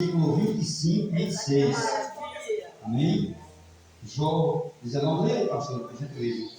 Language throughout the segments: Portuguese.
versículo 25 e 26. Amém? Jó 19, leia, pastor, por gentileza.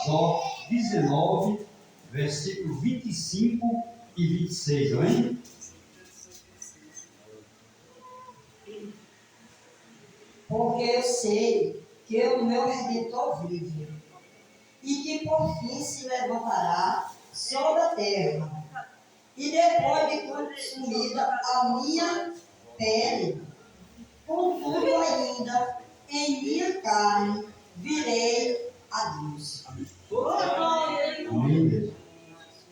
Jó 19, versículo 25 e 26, amém? Porque eu sei que o meu Redentor vive, e que por fim se levantará sobre a terra, e depois de consumida a minha pele, contudo ainda em minha carne virei a Deus. Amém mesmo.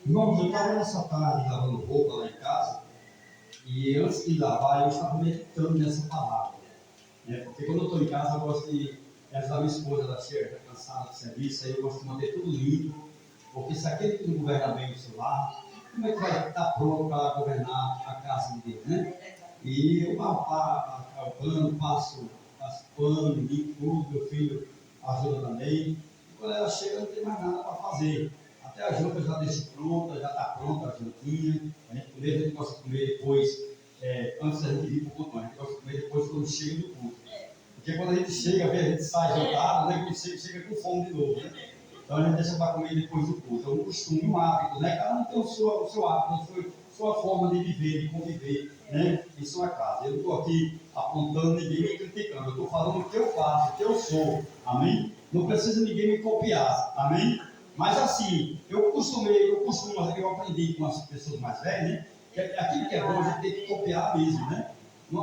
Irmãos, eu estava nessa tarde lavando roupa lá em casa, e antes de lavar eu estava meditando nessa palavra, né? Porque quando eu estou em casa eu gosto de ajudar minha esposa, ela chega cansada de serviço, aí eu gosto de manter tudo limpo, porque se aquele que não governa bem o seu lar, como é que vai estar pronto para governar a casa de Deus, né? E eu o pano, passo pano, limpo tudo, meu filho ajuda também. Quando ela chega, não tem mais nada para fazer. Até a janta eu já deixo pronta, já está pronta a jantinha. A gente gosta de comer depois, antes da gente ir para o culto, a gente gosta de comer depois quando chega do culto. Porque quando a gente chega, a gente sai jantado, né? Quando chega com fome de novo, né? Então a gente deixa para comer depois do culto. É um costume, um hábito, né? Cada um tem o seu hábito, a sua forma de viver, de conviver, né? Em sua casa. Eu não estou aqui apontando ninguém me criticando. Eu estou falando o que eu faço, o que eu sou. Amém? Não precisa ninguém me copiar. Amém? Mas assim, eu aprendi com as pessoas mais velhas, né? Que aquilo que é bom a gente tem que copiar mesmo, né?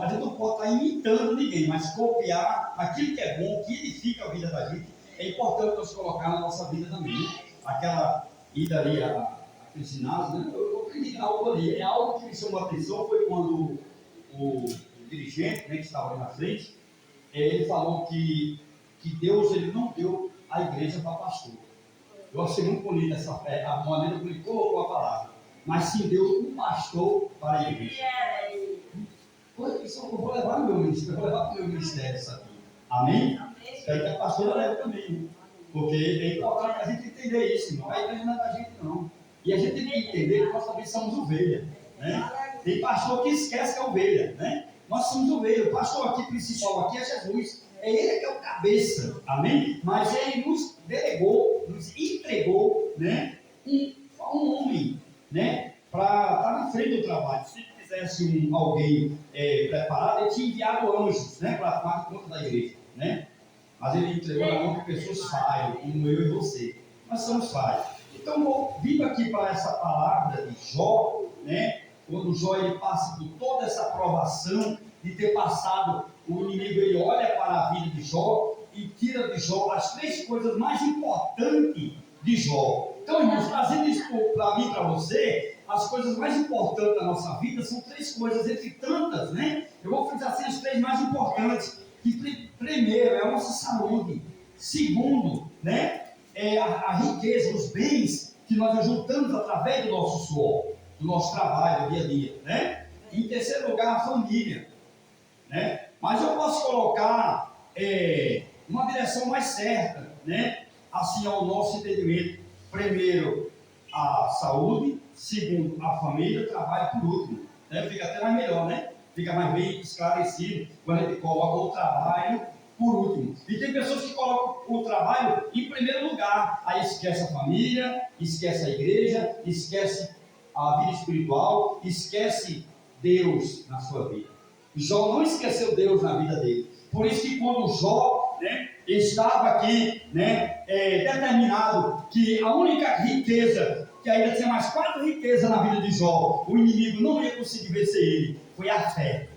A gente não pode estar imitando ninguém, mas copiar aquilo que é bom, que edifica a vida da gente, é importante nós colocar na nossa vida também, né? Aquela ida ali aquele ginásio, né? Eu aprendi algo ali. Algo que me chamou a atenção foi quando o dirigente, né, que estava ali na frente, ele falou que Deus ele não deu a igreja para pastor. Eu achei muito bonita a maneira como ele colocou a palavra. Mas sim deu um pastor para a igreja. Isso eu vou levar no meu ministério, eu vou levar para o meu ministério isso aqui. Amém? Espero que a pastora leve também, né? Porque é importante a gente entender isso, não. A igreja não é da gente, não. E a gente tem que entender que nós também somos ovelha, né? Tem pastor que esquece que é ovelha, né? Nós somos ovelha. O pastor aqui principal aqui é Jesus. É ele que é o cabeça, amém? Mas ele nos delegou, nos entregou, né? Um homem, né? Para estar na frente do trabalho. Se quisesse alguém preparado, ele tinha enviado anjos, né? Para tomar conta da igreja, né? Mas ele entregou na mão de pessoas falhas, como eu e você. Nós somos falhos. Então, vindo aqui para essa palavra de Jó, né? Quando Jó ele passa por toda essa provação de ter passado, o inimigo ele olha para a vida de Jó e tira de Jó as três coisas mais importantes de Jó. Então, irmãos, trazendo isso para mim e para você, as coisas mais importantes da nossa vida são três coisas, entre tantas, né? Eu vou frisar assim as três mais importantes. Que primeiro é a nossa saúde, segundo, né, é a riqueza, os bens que nós ajuntamos através do nosso suor, do nosso trabalho, do dia a dia, né? E em terceiro lugar, a família, né? Mas eu posso colocar uma direção mais certa, né? Assim ao nosso entendimento. Primeiro, a saúde, segundo, a família, o trabalho por último, né? Fica até mais melhor, né? Fica mais bem esclarecido quando a gente coloca o trabalho por último. E tem pessoas que colocam o trabalho em primeiro lugar, aí esquece a família, esquece a igreja, esquece a vida espiritual, esquece Deus na sua vida. Jó não esqueceu Deus na vida dele. Por isso que quando Jó, né, estava aqui, né, determinado que a única riqueza, que ainda tinha mais 4 riquezas na vida de Jó, o inimigo não ia conseguir vencer ele, foi a fé.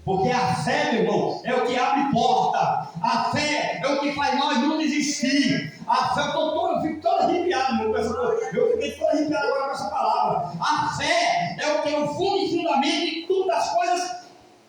Porque a fé, meu irmão, é o que abre porta. A fé é o que faz nós não desistir. A fé, eu fico todo arrepiado, meu irmão. Eu fiquei todo arrepiado agora com essa palavra. A fé é o que é o fundo e fundamento de todas as coisas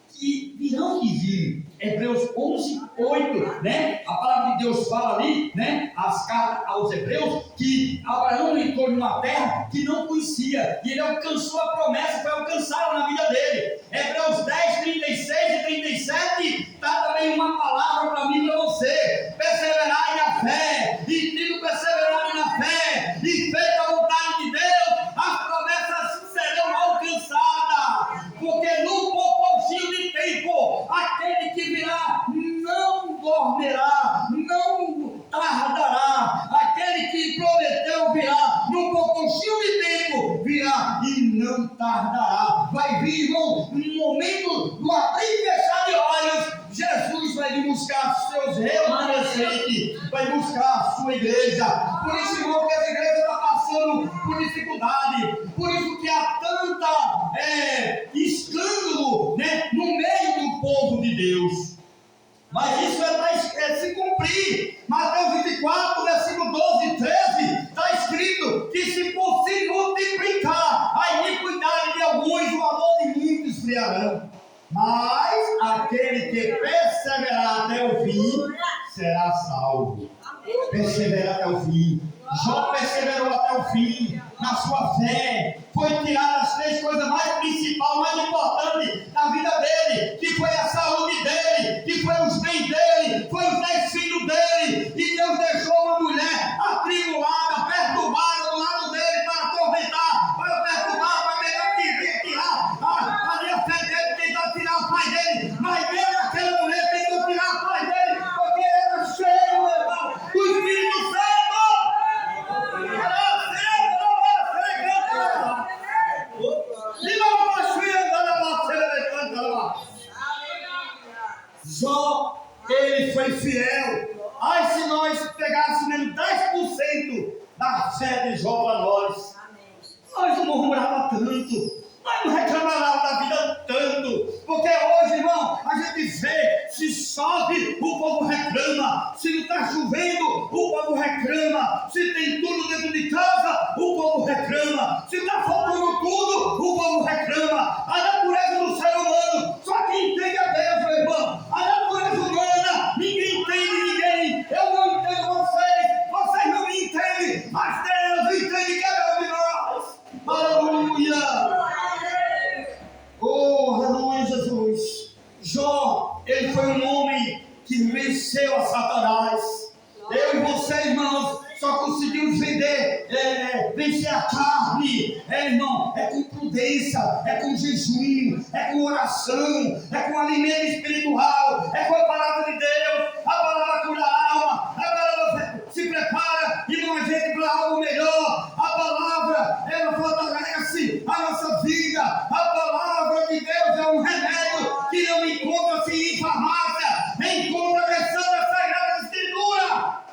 que virão de vir. Hebreus 11, 8, né? A palavra de Deus fala ali, né? As cartas aos Hebreus, que Abraão entrou numa terra que não conhecia, e ele alcançou a promessa, foi alcançada na vida dele. Hebreus 10, 36 e 37, está também uma palavra para mim e para você. Perseverai na fé, e digo perseverai na fé, e feita a vontade de Deus, as promessas serão alcançadas, porque no pouquinho de tempo no abrir e fechar de olhos, Jesus vai vir buscar seus remanescentes, vai buscar a sua igreja. Por isso, irmão, que a igreja está passando por dificuldade, por isso que há tanta escândalo, né, no meio do povo de Deus. Mas isso é se cumprir. Mateus 24, versículo 12 e 13, está escrito que se possível multiplicar a iniquidade de alguns, o amor de muitos esfriarão. Mas aquele que perseverar até o fim será salvo. Perseverar até o fim. Jó perseverou até o fim na sua fé. Foi tirar as 3 coisas mais principais, mais importantes na vida dele, que foi a saúde dele, que foi os bens dele, foi os 10 filhos dele. E Deus deixou uma mulher atribulada, perturbada do lado dele para atormentar, para perturbar, para tentar tirar a fé dele, tentar tirar o pai dele. Mas mesmo aquela mulher tentou tirar o pai dele, porque era cheio, meu irmão, do Espírito Santo. Jó, ele foi fiel. Ai, se nós pegássemos 10% da fé de Jó para nós não murmurava tanto, nós não reclamávamos da vida tanto, porque hoje, irmão, a gente vê, se chove, o povo reclama, se não está chovendo, o povo reclama, se tem tudo dentro de casa, o povo reclama, se está faltando tudo, o povo reclama. A natureza do ser humano, só quem entende é Deus, meu irmão. A natureza humana, ninguém entende ninguém. Eu não entendo vocês não me entendem, mas Deus entende cada um de nós. Aleluia! Oh, aleluia, Jesus! Jó, ele foi um homem que venceu a Satanás. Eu e você, irmãos, só conseguimos vencer a carne, irmão, é com prudência, é com jejum, é com oração, é com alimento espiritual, é com a palavra de Deus. A palavra cura a alma, a palavra se prepara e não gente para algo melhor. A palavra, ela fortalece a nossa vida. A palavra de Deus é um remédio que não encontra-se em farmácia, encontra na Santa Sagrada Escritura.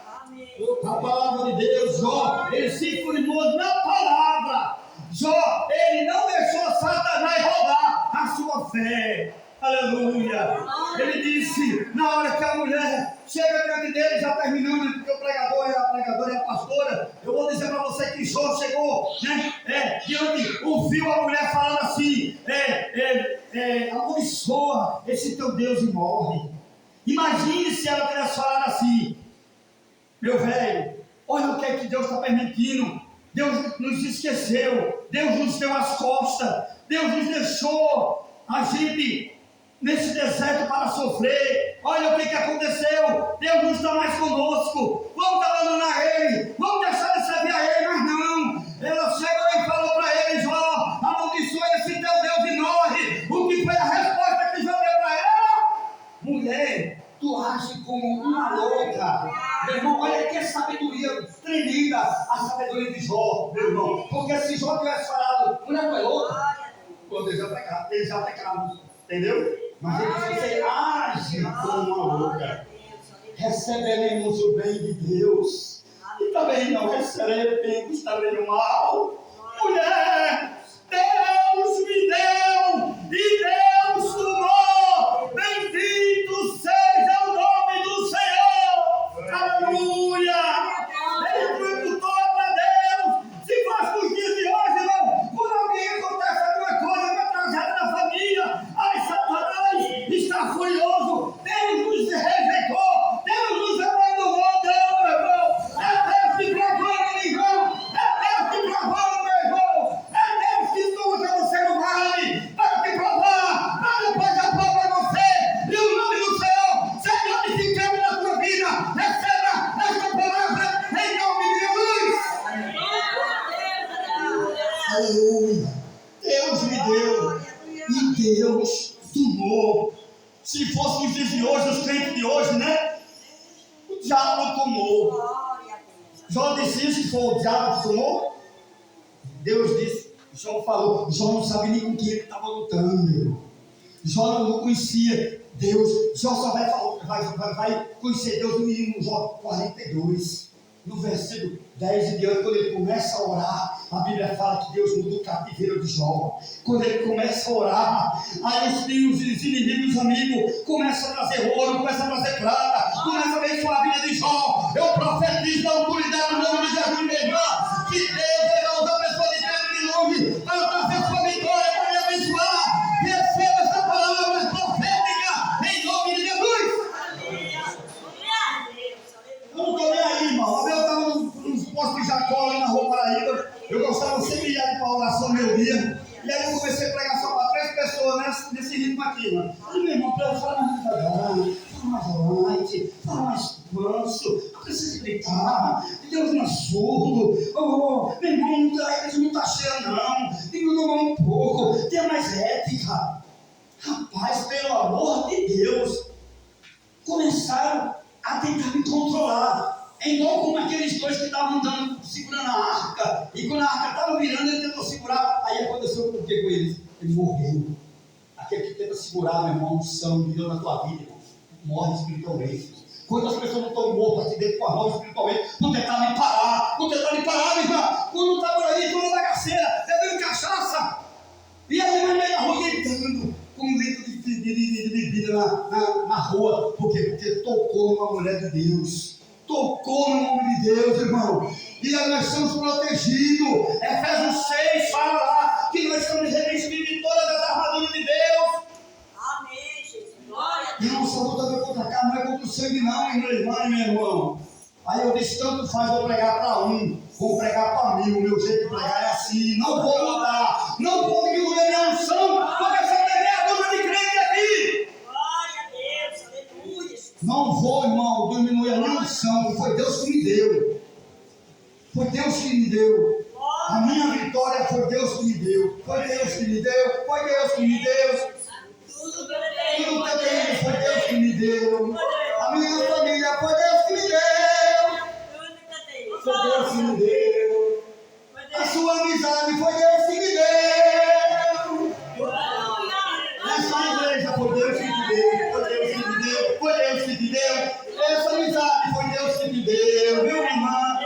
A palavra de Deus, Jó, ele se firmou na palavra. Jó, ele não deixou Satanás roubar a sua fé. Aleluia. Ele disse, na hora que a mulher chega diante dele, já terminando, porque o pregador e a pastora, eu vou dizer para você que Jó chegou, diante, ouviu a mulher falando assim, amaldiçoa esse teu Deus e morre. Imagine se ela tivesse falado assim, meu velho, olha o que é que Deus está permitindo. Deus nos esqueceu, Deus nos deu as costas, Deus nos deixou a gente nesse deserto para sofrer. Olha o que aconteceu, Deus não está mais conosco, vamos abandonar Ele, vamos deixar de servir a Ele, mas não. Ela chegou e falou para ele, Jó, amaldiçoa esse teu Deus e morre. O que foi a resposta que Jó deu para ela? Mulher, tu age como uma louca. Meu irmão, olha que sabedoria tremenda, a sabedoria de Jó, meu irmão. Porque se Jó tivesse falado, mulher foi louca, eles já pecaram, entendeu? Mas ele disse, você age como uma louca. Receberemos o bem de Deus e também não receberemos também o mal. Mulher, Deus me deu e Deus tomou. Bendito seja o nome do Senhor. Aleluia. Ele tributou para Deus. Se fosse nos dias de hoje, irmão, por alguém acontece alguma coisa, uma tragédia na família, ai, Satanás está furioso. Deus nos rejeitou. Deus nos abandonou. Não, meu irmão. É Deus que provando, meu irmão. É Deus que provando, meu irmão. É Deus que usa você no vale para te provar, para depois aprovar você. E o nome do Senhor seja glorificado na tua vida. Receba esta palavra em nome de Jesus. Aleluia. Deus me deu e Deus tomou. Se fosse nos dias de hoje, os crentes de hoje, né? O diabo tomou. Jó disse isso, foi o diabo que tomou. Deus disse, Jó falou, Jó não sabe nem com quem ele estava lutando, meu irmão. Jó não conhecia Deus. Jó só vai conhecer Deus no Jó 42, no versículo 10 e diante, quando ele começa a orar. A Bíblia fala que Deus muda o cativeiro de Jó. Quando ele começa a orar, aí os inimigos, amigos, começam a trazer ouro, começam a trazer prata, começam a abençoar a vida de Jó. Eu profetizo da autoridade no nome de Jesus, minha irmã, que Deus vai usar a pessoa de Deus de longe para trazer sua vitória, para lhe abençoar. Receba essa palavra profética em nome de Jesus. Eu não estou nem aí, irmão. Eu estava nos postos de Jacó, ali na Rua Paraíba. Eu gostava sempre de ir para a oração meu dia. E aí eu comecei a pregar só para 3 pessoas nesse ritmo aqui, mano. E meu irmão, fala mais devagar, fala mais light, fala mais manso, não precisa gritar, Deus não é surdo. Meu irmão, a igreja não está cheia, não. Tem que tomar um pouco, tenha mais ética. Rapaz, pelo amor de Deus, começaram a tentar me controlar. É igual como aqueles dois que estavam andando, segurando a arca. E quando a arca estava virando, ele tentou segurar. Aí aconteceu o que com eles? Ele morreu. Aquele que tenta segurar, meu irmão, sangue deu na tua vida, irmão, morre espiritualmente. Quantas pessoas não estão mortas aqui dentro com a mão espiritualmente? Não tentar me parar, minha irmã. Quando está por aí, estou na bagaceira, bebendo cachaça. E a minha mãe na rua gritando com um litro de bebida na rua. Por quê? Porque tocou numa mulher de Deus. Tocou no nome de Deus, irmão. E nós somos protegidos. Efésios 6 fala lá que nós somos revestidos de todas as armaduras de Deus. Amém, Jesus. Glória a E Deus. não sou lutador contra a carne, não é contra o sangue, não, minha irmã e meu irmão. Aí eu disse: tanto faz eu pregar para um, vou pregar para mim. O meu jeito de pregar é assim. Não vou mudar. Não vou diminuir minha unção, porque só tem meia dúzia de crente aqui. Glória a Deus. Aleluia, Jesus. Não vou, irmão, diminuir a minha unção, que foi Deus que me deu. Foi Deus que me deu. A minha vitória foi Deus que me deu. Foi Deus que me deu. Foi Deus que me deu. Tudo que eu tenho. Tudo que eu tenho foi Deus que me deu. A minha família foi Deus que me deu. Tudo que eu tenho. Foi Deus que me deu. Foi A Deus. sua amizade foi Deus que me deu. Essa igreja foi Deus que me deu. Foi Deus que me deu. Foi Deus que me deu. Essa amizade foi Deus que me deu. Viu, irmã?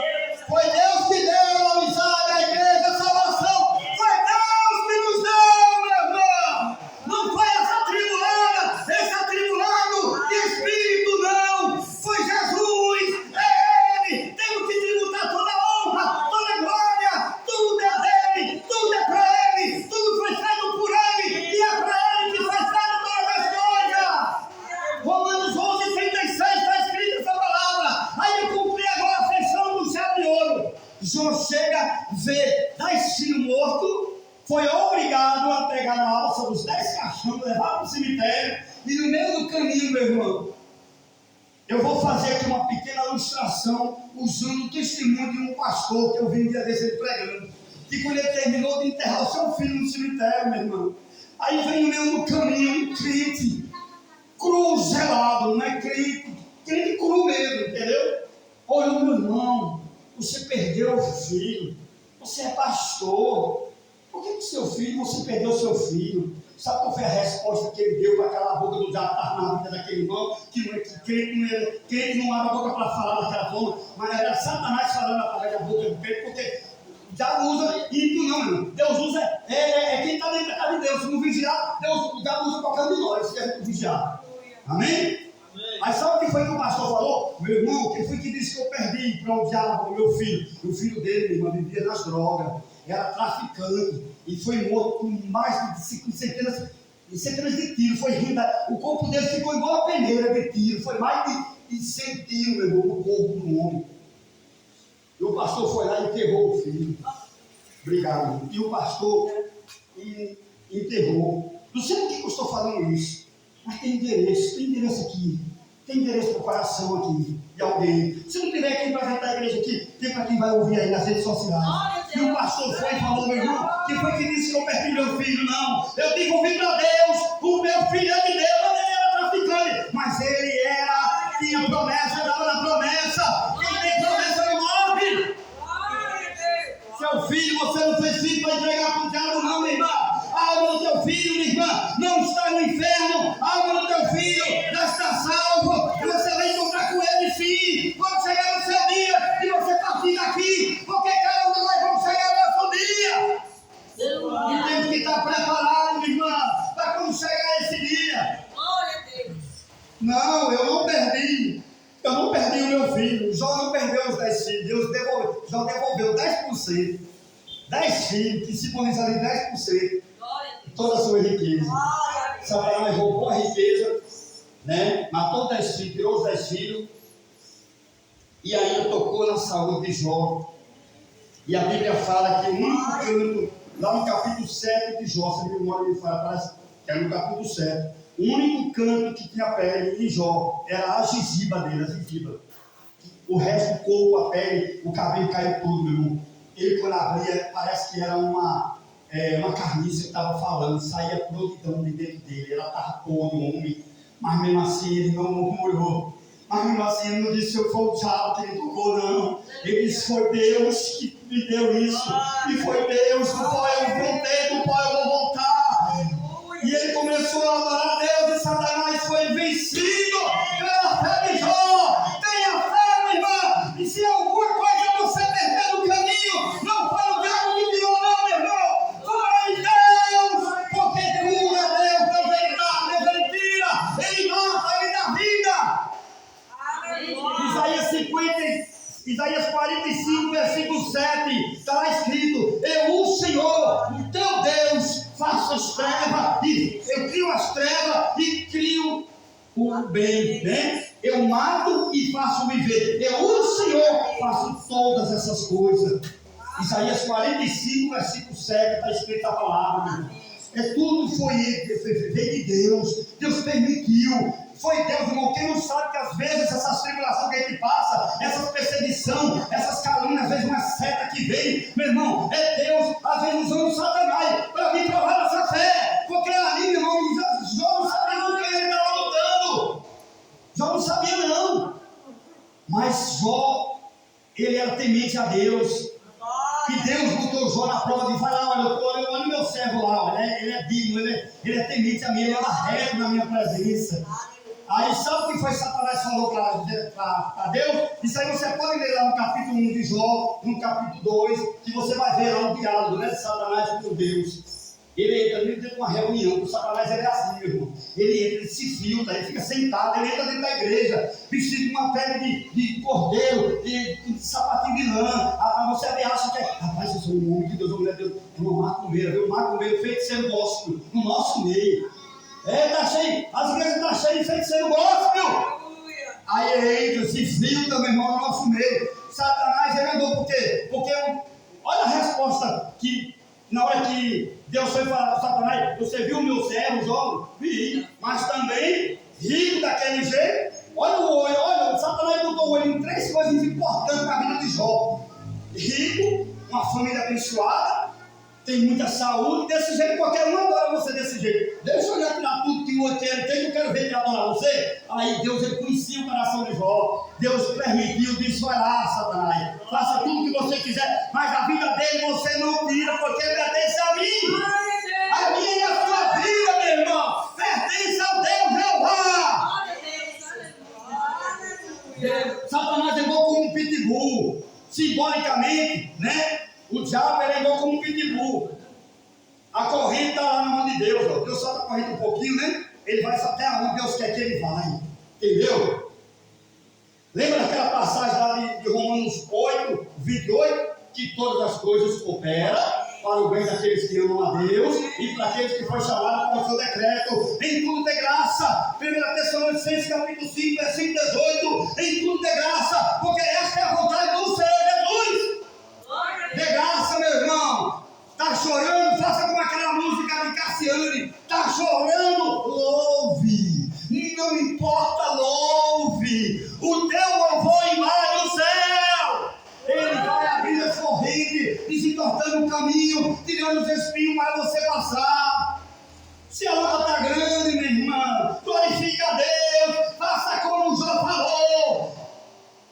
Foi Deus que deu a amizade, a igreja, a salvação. Foi Deus que nos deu, meu irmão. Não foi esse atribulado de espírito, não. Foi Jesus. É Ele. Temos que tributar toda a honra, toda a glória. Tudo é dele, tudo é para Ele. Tudo foi feito por Ele. E é para Ele que foi feito todas as coisas. Romanos 11:36 está escrito essa palavra. Aí eu cumpri agora a fechão do céu de ouro. Jó chega, vê 10 filhos mortos, foi obrigado a pegar a alça dos 10 caixões, levar para o cemitério, e no meio do caminho, meu irmão, eu vou fazer aqui uma pequena ilustração, usando o testemunho de um pastor que eu vi um dia desse ele pregando, que quando ele terminou de enterrar o seu filho no cemitério, meu irmão, aí vem no meio do caminho um crente, cru, gelado, não é crente cru mesmo, entendeu? Olha, meu irmão, você perdeu o filho, você é pastor, por que seu filho, você perdeu seu filho? Sabe qual foi a resposta que ele deu para calar a boca do diabo na vida daquele irmão? Que crente não abre a boca para falar daquela forma, mas era Satanás falando através da boca do crente, porque o diabo usa ímpio não, irmão. Deus usa, quem está dentro da casa de Deus. Se não vigiar, o diabo usa qualquer um de nós, se a gente vigiar. Amém? Mas sabe o que foi que o pastor falou? Meu irmão, quem foi que disse que eu perdi para o diabo, o meu filho? O filho dele, meu irmão, vivia nas drogas, era traficante e foi morto com mais de centenas de tiros. O corpo dele ficou igual a peneira de tiro, foi mais de 100 tiros, meu irmão, no corpo do homem. E o pastor foi lá e enterrou o filho. Obrigado. E o pastor enterrou. Não sei por que eu estou falando isso, mas tem endereço aqui. Tem endereço para o coração aqui de alguém. Se não tiver quem vai apresentar a igreja aqui, tem para quem vai ouvir aí nas redes sociais. E o pastor foi e falou, meu irmão, que foi que disse que eu perdi meu filho? Não, eu tive ouvido a Deus, o meu filho é de Deus, mas ele era traficante, mas ele tinha promessa, estava na promessa. Quem tem promessa não morre. Seu filho, você não fez filho para entregar para o diabo, não, minha irmã. A alma do teu filho, minha irmã, não está no inferno. Não, eu não perdi. Eu não perdi o meu filho. Jó não perdeu os 10 filhos. Jó devolveu 10%. 10 filhos, que simboliza ali 10% de toda a sua riqueza. Satanás roubou a riqueza, né? Matou 10 filhos, tirou os 10 filhos. E ainda tocou na saúde de Jó. E a Bíblia fala que o único canto, lá no capítulo 7 de Jó, se me fala, parece que é no capítulo 7, o único canto que tinha pele em Jó era a gengiva dele, a gengiva. O resto do corpo, a pele, o cabelo caiu tudo, meu irmão. Ele, quando abria, parece que era uma carniça que estava falando, saía prontidão de dentro dele. Ela estava podre, o homem, mas mesmo assim ele não murmurou. Mas mesmo assim ele não disse que foi o diabo que ele tocou, não. Ele disse: foi Deus que me deu isso. E foi Deus, do qual eu voltei, do qual eu vou voltar. E ele começou a adorar a Deus, e Satanás foi vencido pela fé de Jó. Tenha fé, minha irmã. E se alguma coisa você perder no caminho, não foi o diabo que tirou, não, meu irmão. Foi Deus. Porque cura Deus, Deus ele dá, Deus ele tira, ele mata, ele dá vida. Isaías 45, versículo 7, está lá escrito: eu, o Senhor, o teu Deus, faço as trevas, e eu crio as trevas e crio o bem, né? Eu mato e faço viver. Eu, o Senhor, faço todas essas coisas. Isaías 45, versículo 7, está escrita a palavra. Tudo veio de Deus. Deus permitiu. Foi Deus, irmão. Quem não sabe que às vezes essas tribulações que a gente passa, essas perseguições, essas calúnias, às vezes uma seta que vem, meu irmão, é Deus, às vezes usando Satanás para vir provar nossa fé. Porque ali, meu irmão, Jó não sabia com quem ele estava lutando. Jó não sabia, não. Mas Jó, ele era temente a Deus. E Deus botou Jó na prova de falar: olha o meu servo lá, ele é digno, ele é temente a mim, ele anda reto na minha presença. Aí sabe o que foi Satanás falou para Deus? Isso aí você pode ler lá no capítulo 1 de Jó, no capítulo 2, que você vai ver lá o diálogo, né, de Satanás com Deus. Ele entra dentro de uma reunião, o Satanás é assim, meu irmão. Ele entra, ele se filtra, ele fica sentado, ele entra dentro da igreja, vestido com uma pele de cordeiro, de sapatinho de lã. Você acha que rapaz, eu sou um homem de Deus, uma mulher de Deus, é uma macumbeira, viu? Macumbeiro, feiticeiro gospel, no nosso meio. Tá cheio, as igrejas estão cheias de feiticeiro gospel. Aí ele entra, se filtra, meu irmão, no nosso meio. Satanás, ele andou por quê? Porque, olha a resposta que, na hora que Deus foi falar para Satanás: você viu o meu servo, Jó? Vi, mas também rico daquele jeito. Olha o olho, olha, Satanás botou o olho em 3 coisas importantes para a vida de Jó: rico, uma família abençoada, tem muita saúde, desse jeito qualquer um adora você desse jeito. Deixa eu olhar para tudo que o outro tem, que eu quero ver ele adorar você. Aí Deus, ele conhecia o coração de Jó. Deus permitiu, disse: vai lá, Satanás, faça tudo o que você quiser, mas a vida dele você não tira, porque pertence a mim. A minha e a sua vida, meu irmão, pertence ao Deus Jeová. Satanás levou como um pitbull, simbolicamente, né? O diabo ele levou como um pitbull. A corrente está lá na mão de Deus, ó. Deus solta a corrente um pouquinho, né? Ele vai até onde Deus quer que ele vai. Entendeu? Lembra daquela passagem lá de Romanos 8, 28? Que todas as coisas cooperam para o bem daqueles que amam a Deus e para aqueles que foram chamados para o seu decreto. Em tudo tem graça. 1 Tessalonicenses capítulo 5, versículo 18. Em tudo tem graça, porque esta é a vontade do Senhor Jesus. De graça, meu irmão. Está chorando? Faça como aquela música de Cassiane. Está chorando? Louve. Não importa, louve. O teu louvor invade o céu. Ele vai abrir as correntes e se tornando um caminho, tirando os espinhos para você passar. Se a luta está grande, minha irmã, glorifica a Deus. Faça como o Jó falou: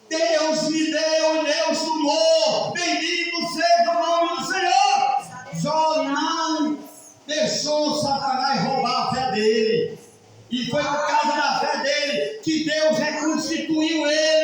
Deus me deu e Deus tomou. Bendito seja o nome do Senhor. Jó não deixou Satanás roubar a fé dele. E foi por causa da fé dele que Deus reconstituiu ele.